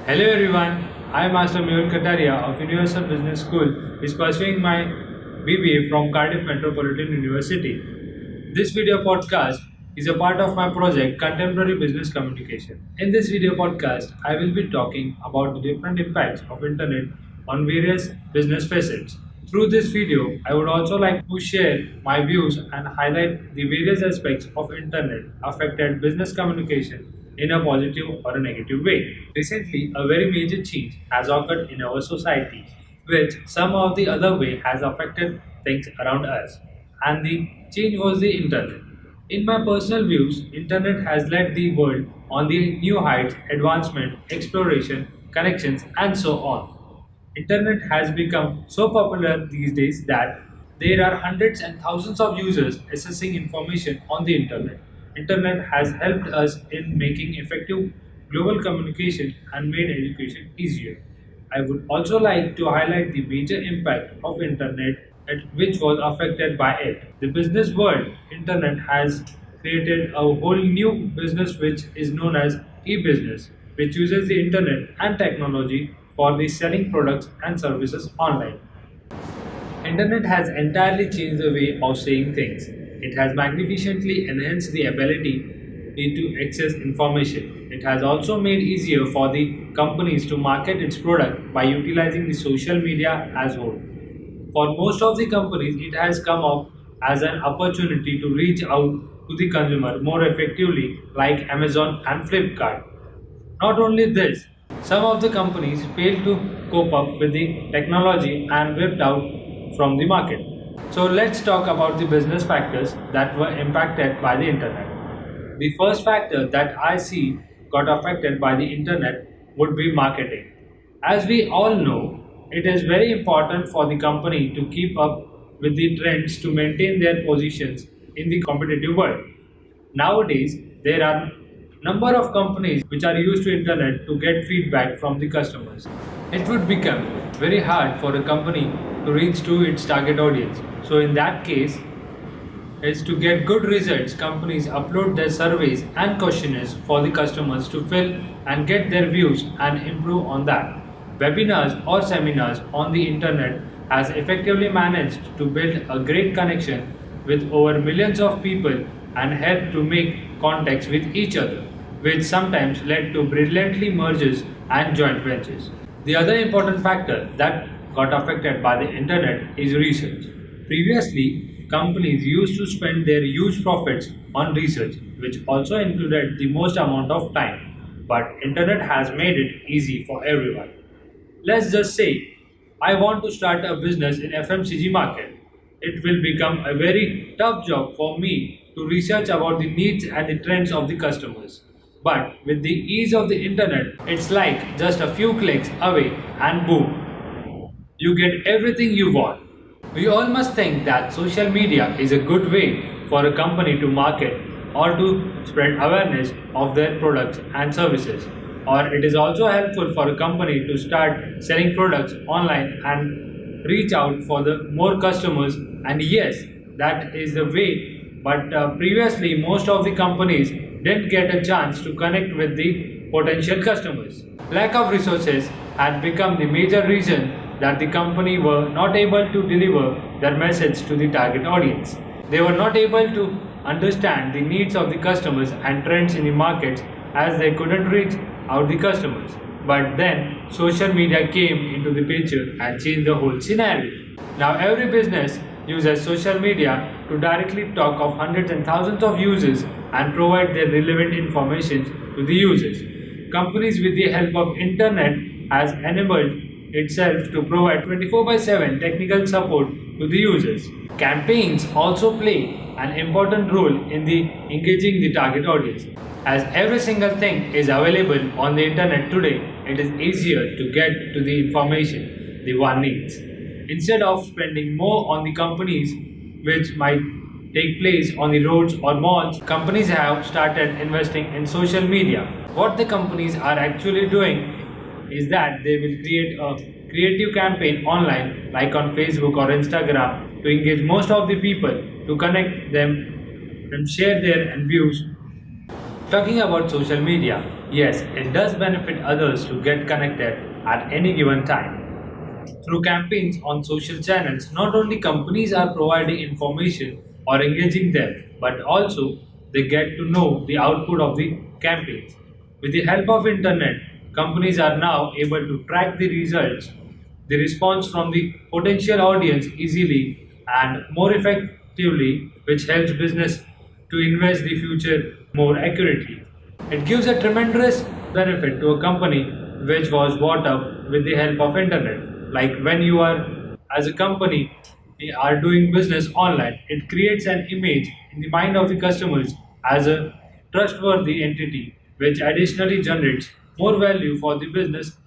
Hello everyone, I am Master Mehul Katariya of Universal Business School is pursuing my BBA from Cardiff Metropolitan University. This video podcast is a part of my project Contemporary Business Communication. In this video podcast, I will be talking about the different impacts of internet on various business facets. Through this video, I would also like to share my views and highlight the various aspects of internet affected business communication in a positive or a negative way. Recently, a very major change has occurred in our society, which some of the other way has affected things around us. And the change was the internet. In my personal views, internet has led the world on the new heights, advancement, exploration, connections, and so on. Internet has become so popular these days that there are hundreds and thousands of users accessing information on the internet. Internet has helped us in making effective global communication and made education easier. I would also like to highlight the major impact of internet which was affected by it. The business world, internet has created a whole new business which is known as e-business, which uses the internet and technology for the selling products and services online. Internet has entirely changed the way of saying things. It has magnificently enhanced the ability to access information. It has also made easier for the companies to market its product by utilizing the social media as whole. For most of the companies, it has come up as an opportunity to reach out to the consumer more effectively like Amazon and Flipkart. Not only this, some of the companies failed to cope up with the technology and whipped out from the market. So let's talk about the business factors that were impacted by the internet. The first factor that I see got affected by the internet would be marketing. As we all know, it is very important for the company to keep up with the trends to maintain their positions in the competitive world. Nowadays, there are number of companies which are used to internet to get feedback from the customers. It would become very hard for a company to reach to its target audience. So in that case, is to get good results, companies upload their surveys and questionnaires for the customers to fill and get their views and improve on that. Webinars or seminars on the internet has effectively managed to build a great connection with over millions of people and help to make contacts with each other, which sometimes led to brilliantly mergers and joint ventures. The other important factor that got affected by the internet is research. Previously, companies used to spend their huge profits on research, which also included the most amount of time. But internet has made it easy for everyone. Let's just say, I want to start a business in FMCG market. It will become a very tough job for me to research about the needs and the trends of the customers. But with the ease of the internet, it's like just a few clicks away and boom, you get everything you want. We all must think that social media is a good way for a company to market or to spread awareness of their products and services. Or it is also helpful for a company to start selling products online and reach out for the more customers. And yes, that is the way. But previously, most of the companies didn't get a chance to connect with the potential customers. Lack of resources had become the major reason that the company were not able to deliver their message to the target audience. They were not able to understand the needs of the customers and trends in the markets as they couldn't reach out the customers. But then social media came into the picture and changed the whole scenario. Now every business uses social media to directly talk of hundreds and thousands of users and provide their relevant information to the users. Companies with the help of internet has enabled itself to provide 24/7 technical support to the users. Campaigns also play an important role in the engaging the target audience. As every single thing is available on the internet today, it is easier to get to the information the one needs. Instead of spending more on the companies which might take place on the roads or malls, companies have started investing in social media. What the companies are actually doing is that they will create a creative campaign online like on Facebook or Instagram to engage most of the people to connect them and share their views Talking about social media, yes, it does benefit others to get connected at any given time. Through campaigns on social channels, not only companies are providing information or engaging them, but also they get to know the output of the campaigns. With the help of internet, companies are now able to track the results, the response from the potential audience easily and more effectively, which helps business to invest the future more accurately. It gives a tremendous benefit to a company which was brought up with the help of internet. Like when you are as a company are doing business online, it creates an image in the mind of the customers as a trustworthy entity, which additionally generates more value for the business.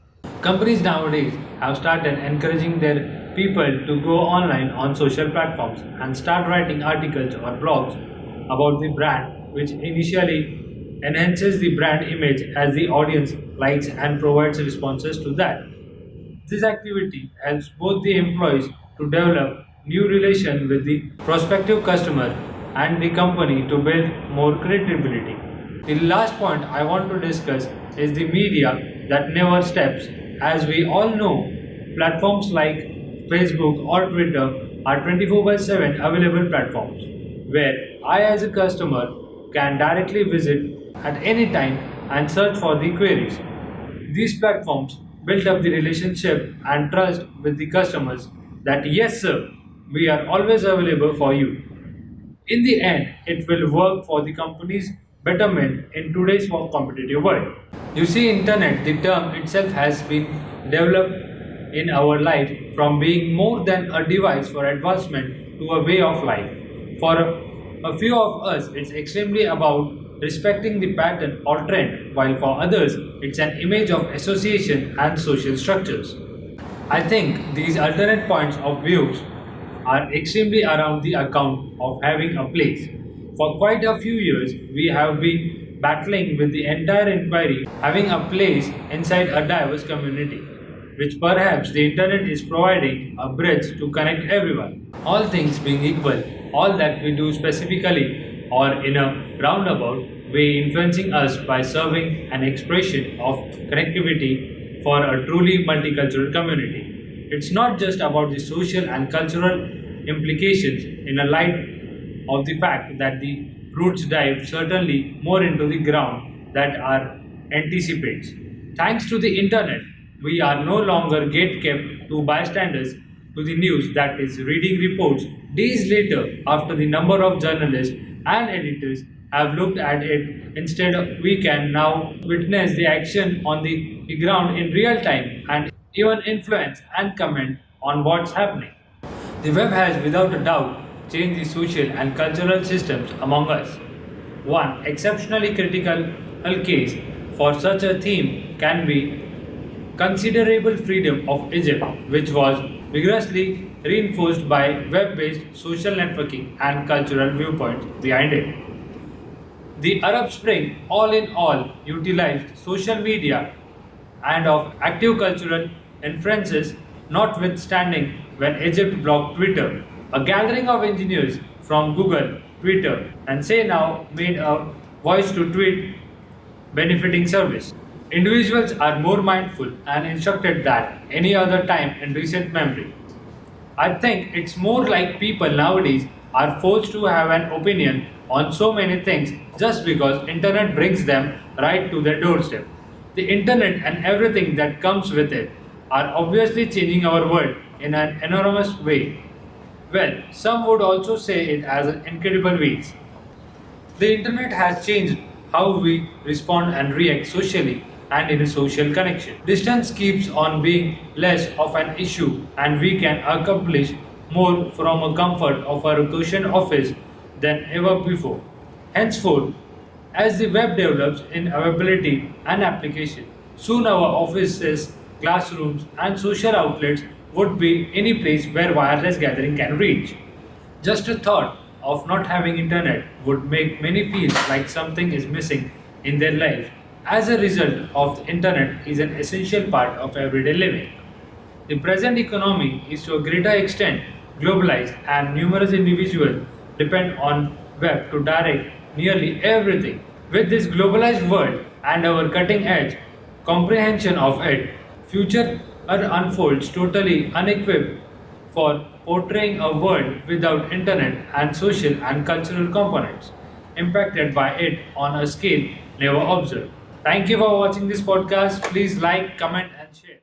Companies nowadays have started encouraging their people to go online on social platforms and start writing articles or blogs about the brand, which initially enhances the brand image as the audience likes and provides responses to that. This activity helps both the employees to develop new relation with the prospective customer and the company to build more credibility. The last point I want to discuss is the media that never steps. As we all know, platforms like Facebook or Twitter are 24 by 7 available platforms where I, as a customer, can directly visit at any time and search for the queries. These platforms build up the relationship and trust with the customers that yes, sir, we are always available for you. In the end, it will work for the company's betterment in today's more competitive world. You see, internet, the term itself has been developed in our life from being more than a device for advancement to a way of life. For a few of us, it's extremely about respecting the pattern or trend, while for others, it's an image of association and social structures. I think these alternate points of views are extremely around the account of having a place. For quite a few years, we have been battling with the entire inquiry having a place inside a diverse community, which perhaps the internet is providing a bridge to connect everyone. All things being equal, all that we do specifically or in a roundabout way influencing us by serving an expression of connectivity for a truly multicultural community. It's not just about the social and cultural implications in a light of the fact that the roots dive certainly more into the ground that are anticipates. Thanks to the internet, we are no longer gatekept to bystanders to the news that is reading reports days later after the number of journalists and editors have looked at it. Instead, we can now witness the action on the ground in real time and even influence and comment on what's happening. The web has without a doubt changed the social and cultural systems among us. One exceptionally critical case for such a theme can be considerable freedom of Egypt, which was vigorously reinforced by web-based social networking and cultural viewpoints behind it. The Arab Spring, all in all, utilized social media and of active cultural inferences, notwithstanding when Egypt blocked Twitter. A gathering of engineers from Google, Twitter, and say now made a voice to tweet benefiting service. Individuals are more mindful and instructed than any other time in recent memory. I think it's more like people nowadays are forced to have an opinion on so many things just because internet brings them right to their doorstep. The internet and everything that comes with it are obviously changing our world in an enormous way. Well, some would also say it as incredible ways. The internet has changed how we respond and react socially and in a social connection. Distance keeps on being less of an issue and we can accomplish more from a comfort of our cushion office than ever before. Henceforth, as the web develops in availability and application, soon our offices, classrooms, and social outlets would be any place where wireless gathering can reach. Just a thought of not having internet would make many feel like something is missing in their life. As a result of the internet is an essential part of everyday living. The present economy is to a greater extent globalized and numerous individuals depend on web to direct nearly everything. With this globalized world and our cutting edge comprehension of it, future unfolds totally unequipped for portraying a world without internet and social and cultural components, impacted by it on a scale never observed. Thank you for watching this podcast. Please like, comment, and share.